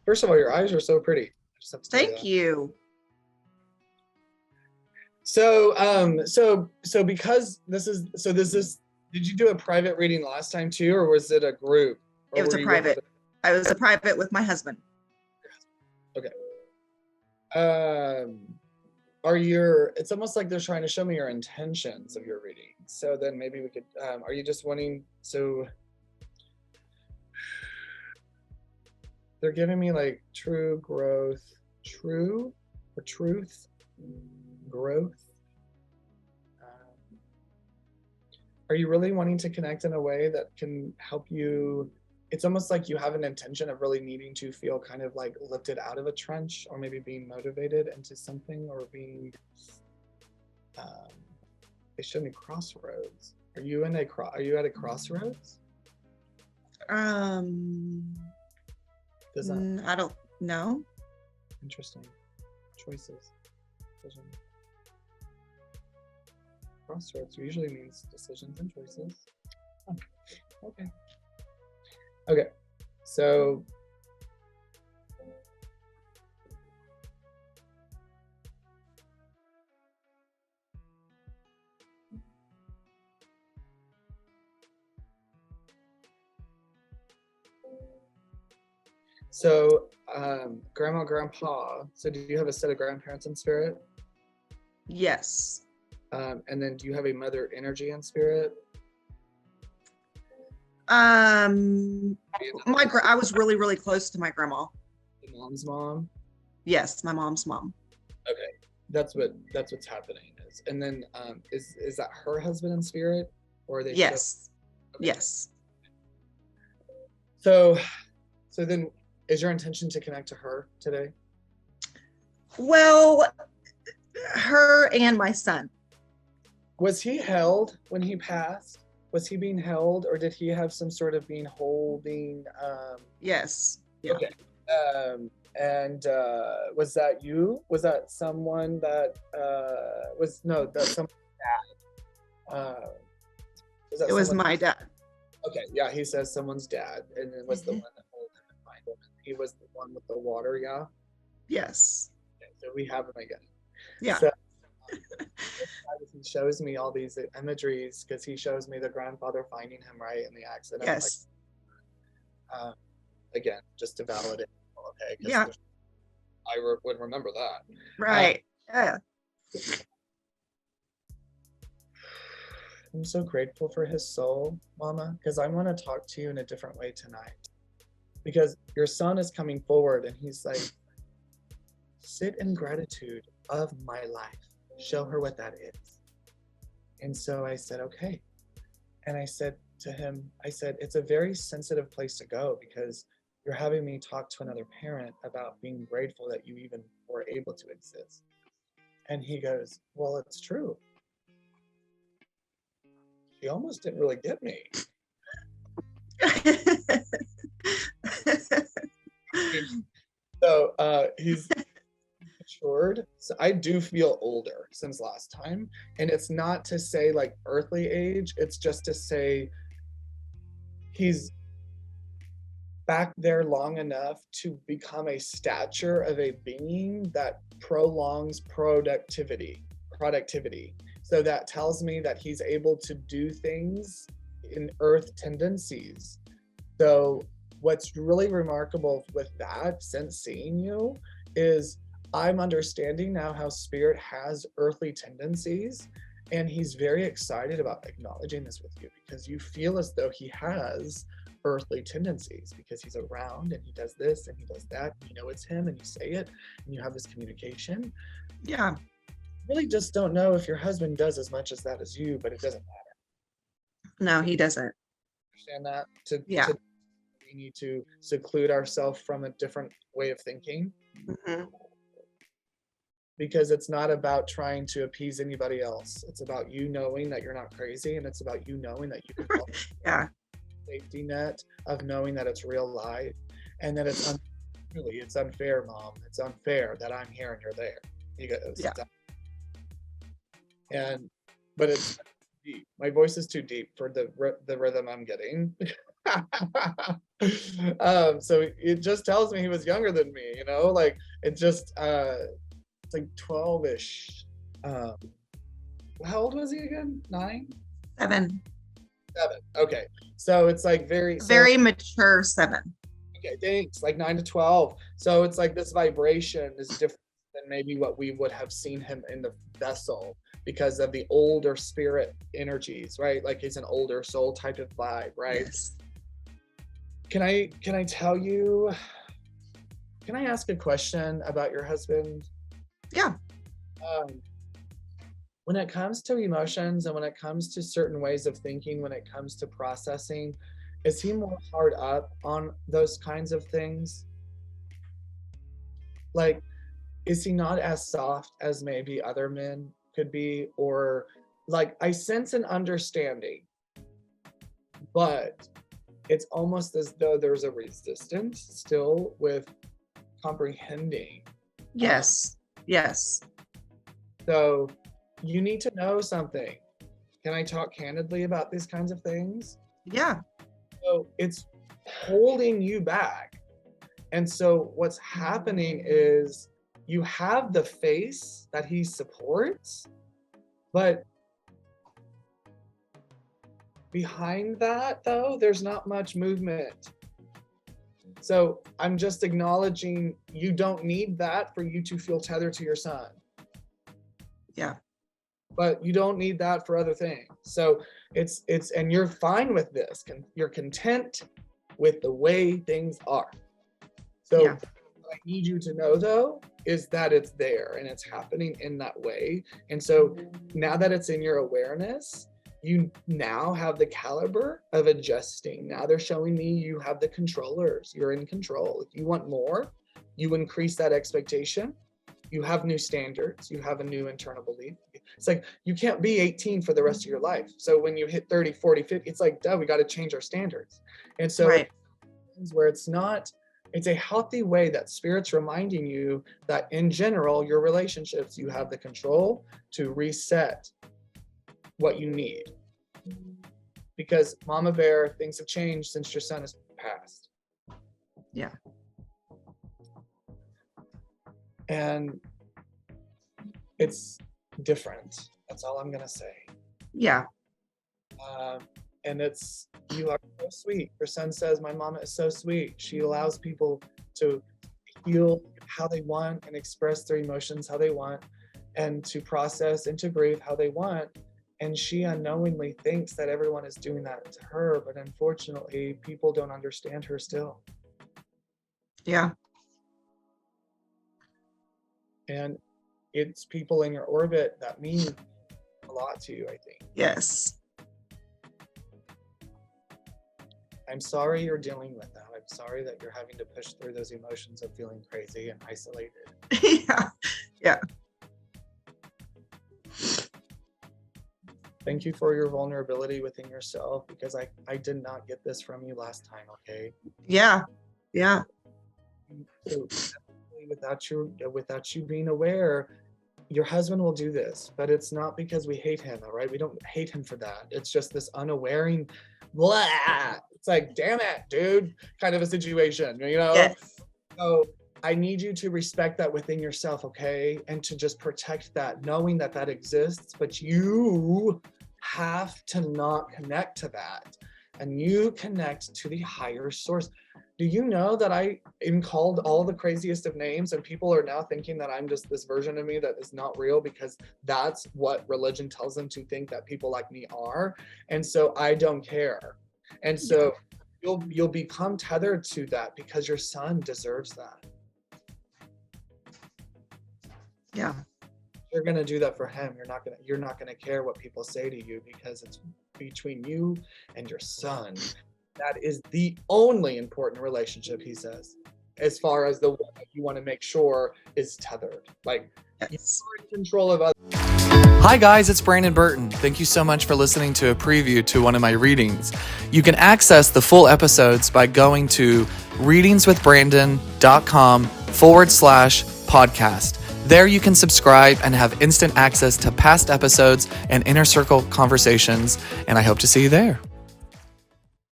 First of all, your eyes are so pretty. I just have to tell you Thank that. you. So because did you do a private reading last time too, or was it a group? Or It was were a you with private. I was a private with my husband. Okay. It's almost like they're trying to show me your intentions of your reading. So then maybe we could, are you just wanting, so they're giving me like true growth, true or truth, growth. Are you really wanting to connect in a way that can help you? It's almost like you have an intention of really needing to feel kind of like lifted out of a trench, or maybe being motivated into something, or being, they show me crossroads. Are you at a crossroads? Does that, I don't know. Interesting. Choices. Vision. Crossroads usually means decisions and choices. Oh, okay. Okay. So grandma, grandpa. So do you have a set of grandparents in spirit? Yes. And then do you have a mother energy in spirit? I was really close to my grandma. The mom's mom? Yes, my mom's mom. Okay. That's what's happening is. And then is that her husband in spirit, or are they? Yes. Okay. Yes. So then is your intention to connect to her today? Well, her and my son. Was he held when he passed? Was he being held, or did he have some sort of being holding? Yes. Yeah. Okay. And was that you? Was that someone that that's someone's dad? It was my dad. Okay, yeah, he says someone's dad, and it was the one that held him and find him. He was the one with the water, yeah? Yes. Okay, so we have him again. Yeah. So, he shows me all these imageries because he shows me the grandfather finding him right in the accident. Yes. Like, again, just to validate. Okay. Yeah. Would remember that. Right. Yeah. I'm so grateful for his soul, Mama, because I want to talk to you in a different way tonight. Because your son is coming forward and he's like, sit in gratitude of my life. Show her what that is. And so I said, okay. And I said to him, it's a very sensitive place to go because you're having me talk to another parent about being grateful that you even were able to exist. And he goes, well, it's true. He almost didn't really get me. So he's matured. So I do feel older since last time. And it's not to say like earthly age, it's just to say he's back there long enough to become a stature of a being that prolongs productivity. So that tells me that he's able to do things in earth tendencies. So what's really remarkable with that, since seeing you, is I'm understanding now how spirit has earthly tendencies, and he's very excited about acknowledging this with you because you feel as though he has earthly tendencies because he's around and he does this and he does that. You know it's him and you say it and you have this communication. Yeah. Really just don't know if your husband does as much as that as you, but it doesn't matter. No, he doesn't. Understand that? We need to seclude ourselves from a different way of thinking. Mm-hmm. Because it's not about trying to appease anybody else. It's about you knowing that you're not crazy, and it's about you knowing that you can help. Yeah. Safety net of knowing that it's real life, and that it's it's unfair, Mom. It's unfair that I'm here and you're there. You go, yeah. But it's deep. My voice is too deep for the rhythm I'm getting. So it just tells me he was younger than me, you know, like it just it's like 12-ish. How old was he again? 9? 7. 7. Okay. So it's like Very mature 7. Okay, thanks. Like 9 to 12. So it's like this vibration is different than maybe what we would have seen him in the vessel because of the older spirit energies, right? Like he's an older soul type of vibe, right? Yes. Can I tell you, can I ask a question about your husband? Yeah. When it comes to emotions and when it comes to certain ways of thinking, when it comes to processing, is he more hard up on those kinds of things? Like, is he not as soft as maybe other men could be? Or like, I sense an understanding, but it's almost as though there's a resistance still with comprehending. Yes. Yes. So you need to know something. Can I talk candidly about these kinds of things? Yeah. So it's holding you back. And so what's happening is you have the face that he supports, but behind that, though, there's not much movement. So I'm just acknowledging you don't need that for you to feel tethered to your son. Yeah. But you don't need that for other things. So it's and you're fine with this. You're content with the way things are. So Yeah. what I need you to know, though, is that it's there and it's happening in that way. And so now that it's in your awareness, you now have the caliber of adjusting. Now they're showing me you have the controllers. You're in control. If you want more, you increase that expectation. You have new standards. You have a new internal belief. It's like you can't be 18 for the rest of your life. So when you hit 30, 40, 50, it's like, duh, we got to change our standards. And so Right. where it's a healthy way that spirit's reminding you that in general, your relationships, you have the control to reset what you need. Because Mama Bear, things have changed since your son has passed. Yeah. And it's different. That's all I'm gonna say. Yeah. And you are so sweet. Your son says, my mama is so sweet. She allows people to feel how they want and express their emotions how they want and to process and to grieve how they want. And she unknowingly thinks that everyone is doing that to her, but unfortunately, people don't understand her still. Yeah. And it's people in your orbit that mean a lot to you, I think. Yes. I'm sorry you're dealing with that. I'm sorry that you're having to push through those emotions of feeling crazy and isolated. Yeah. Yeah. Thank you for your vulnerability within yourself, because I did not get this from you last time, okay? Yeah. Yeah. So without you being aware, your husband will do this, but it's not because we hate him, all right? We don't hate him for that. It's just this unawaring, blah. It's like, damn it, dude, kind of a situation, you know? Yes. So I need you to respect that within yourself, okay? And to just protect that, knowing that that exists, but you have to not connect to that. And you connect to the higher source. Do you know that I am called all the craziest of names, and people are now thinking that I'm just this version of me that is not real, because that's what religion tells them to think that people like me are. And so I don't care. And so you'll become tethered to that because your son deserves that. Yeah. You're gonna do that for him. You're not gonna care what people say to you, because it's between you and your son. That is the only important relationship, he says, as far as the one that you want to make sure is tethered. Like, Yes. you're in control of others. Hi guys, it's Brandon Burton. Thank you so much for listening to a preview to one of my readings. You can access the full episodes by going to readingswithbrandon.com/podcast. There you can subscribe and have instant access to past episodes and inner circle conversations, and I hope to see you there.